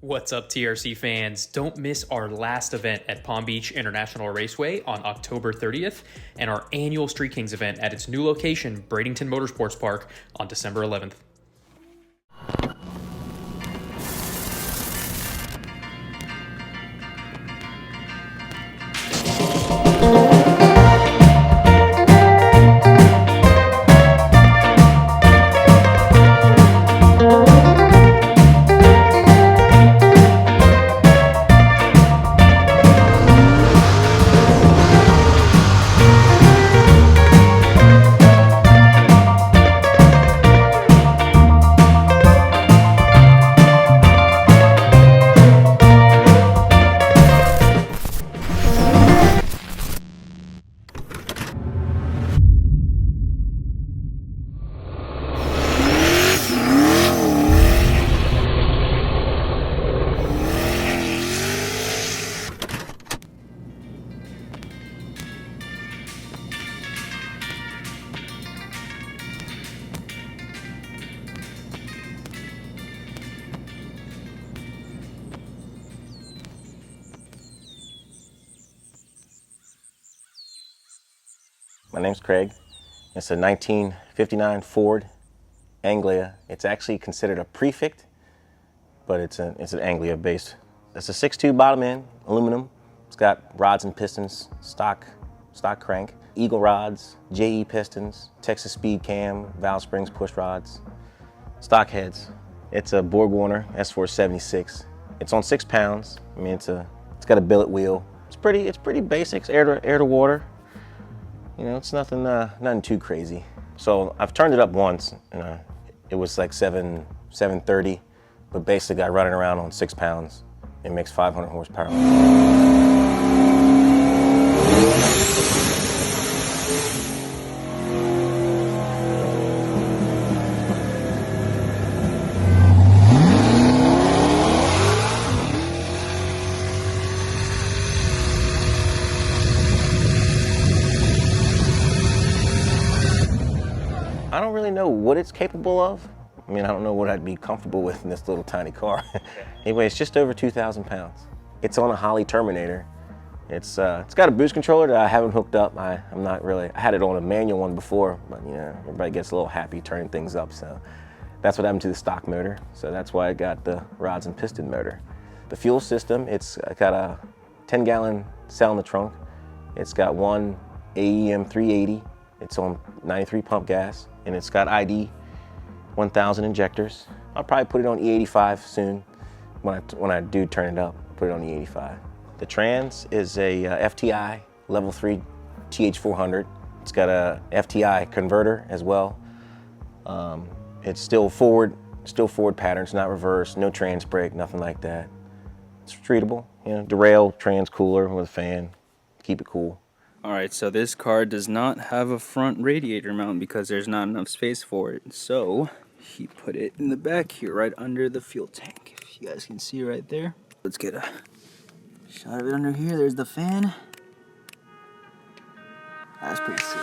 What's up, TRC fans? Don't miss our last event at Palm Beach International Raceway on October 30th and our annual Street Kings event at its new location, Bradenton Motorsports Park, on December 11th. My name's Craig. It's a 1959 Ford Anglia. It's actually considered a Prefect, but it's an Anglia based. It's a 6.2 bottom end, aluminum. It's got rods and pistons, stock crank, Eagle rods, JE pistons, Texas speed cam, valve springs, push rods, stock heads. It's a Borg-Warner S476. It's on 6 pounds. I mean, it's got a billet wheel. It's pretty basic. It's air to water. You know, it's nothing too crazy. So I've turned it up once, and it was like 730, but basically got running around on 6 pounds. It makes 500 horsepower. I don't really know what it's capable of. I mean, I don't know what I'd be comfortable with in this little tiny car. Anyway, it's just over 2,000 pounds. It's on a Holley Terminator. It's got a boost controller that I haven't hooked up. I had it on a manual one before, but you know, everybody gets a little happy turning things up, so that's what happened to the stock motor. So that's why I got the rods and piston motor. The fuel system, it's got a 10-gallon cell in the trunk. It's got one AEM 380. It's on 93 pump gas, and it's got ID 1000 injectors. I'll probably put it on E85 soon. When I do turn it up, put it on E85. The trans is a FTI level 3 TH400. It's got a FTI converter as well. It's still forward patterns, not reverse, no trans brake, nothing like that. It's treatable, you know, derail, trans cooler with a fan, keep it cool. Alright, so this car does not have a front radiator mount because there's not enough space for it. So he put it in the back here, right under the fuel tank. If you guys can see right there. Let's get a shot of it under here. There's the fan. That's pretty sick.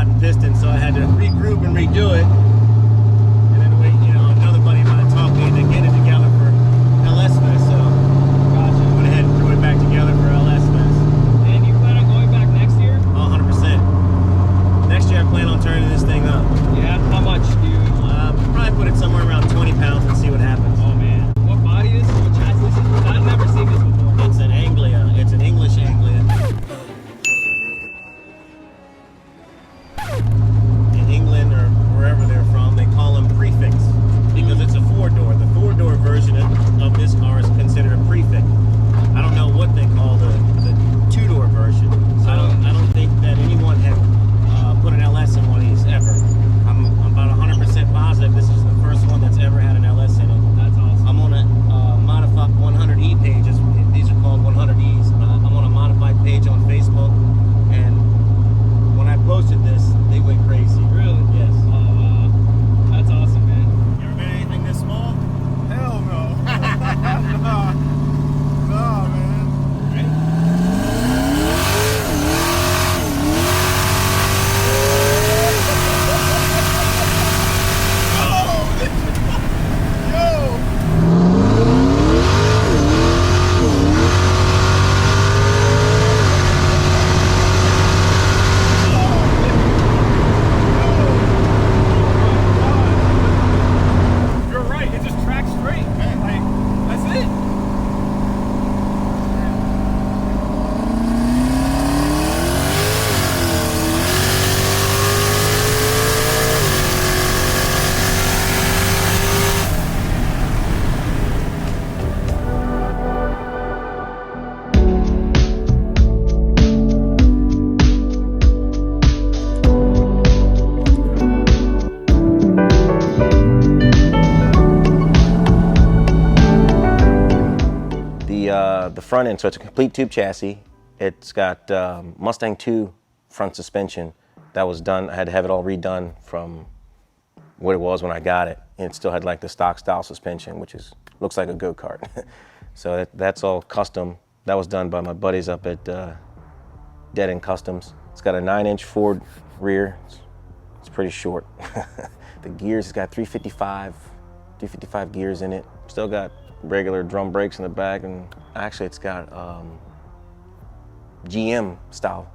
rotten piston, so I had to regroup and redo it. And then another buddy of mine talked me into getting it together for LS Fest, so went ahead and threw it back together for LS Fest. And you plan on going back next year? 100%. Next year I plan on turning this thing up. Yeah, how much do you... Probably put it somewhere around 20 pounds and see what happens. Oh man. What body is this? What chassis is this? I've never seen this before. It's an Anglia. It's an English Anglia. In England or wherever they're from, they call them Prefects because it's a four-door. The four-door version of this car is considered a Prefect. I don't know what they call the two-door version. So I don't think that anyone had put an LS in one of these ever. I'm about 100% positive this is the first one that's ever had an LS in it. That's awesome. I'm on a modified 100E page. These are called 100Es. I'm on a modified page on Facebook, and when I posted this, they went crazy. Really? Yes. Oh wow. That's awesome, man. You ever been anything this small? Hell no. Nah, man. You're right. It just tracks straight. Like, that's it. The front end, so it's a complete tube chassis. It's got Mustang 2 front suspension. That was done. I had to have it all redone from what it was when I got it. And it still had like the stock style suspension, which looks like a go-kart. So that's all custom. That was done by my buddies up at Dead End Customs. It's got a 9-inch Ford rear. It's pretty short. The gears, it's got 355 gears in it. Still got regular drum brakes in the back, and actually it's got GM style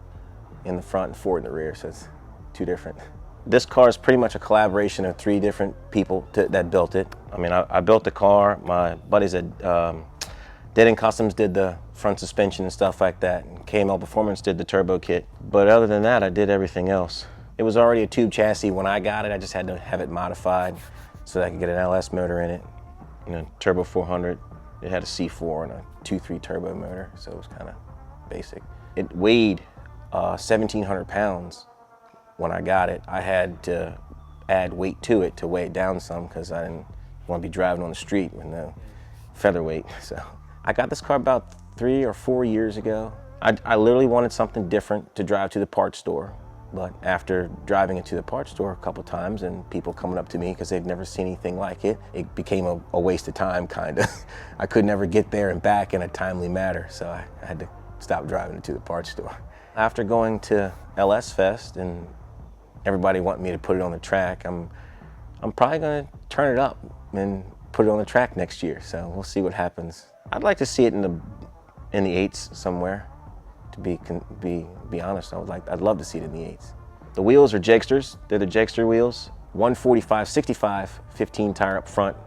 in the front and Ford in the rear, so it's two different. This car is pretty much a collaboration of 3 different people that built it. I mean, I built the car. My buddies at Dead End Customs did the front suspension and stuff like that, and KML Performance did the turbo kit. But other than that, I did everything else. It was already a tube chassis when I got it. I just had to have it modified so that I could get an LS motor in it. Turbo 400. It had a C4 and a 2.3 turbo motor, so it was kind of basic. It weighed 1,700 pounds when I got it. I had to add weight to it to weigh it down some because I didn't want to be driving on the street with no featherweight. So I got this car about 3 or 4 years ago. I literally wanted something different to drive to the parts store. But after driving it to the parts store a couple times and people coming up to me because they've never seen anything like it, it became a waste of time, kind of. I could never get there and back in a timely manner, so I had to stop driving it to the parts store. After going to LS Fest and everybody wanting me to put it on the track, I'm probably going to turn it up and put it on the track next year, so we'll see what happens. I'd like to see it in the 8s somewhere. To be honest, I'd love to see it in the 8s. The wheels are Jegsters. They're the Jegster wheels. 145/65, 15 tire up front,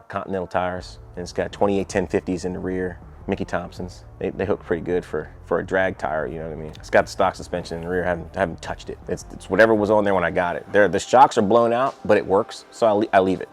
Continental tires, and it's got 28 1050s in the rear. Mickey Thompsons. They hook pretty good for a drag tire. You know what I mean? It's got the stock suspension in the rear. I haven't touched it. It's whatever was on there when I got it. The shocks are blown out, but it works, so I leave it.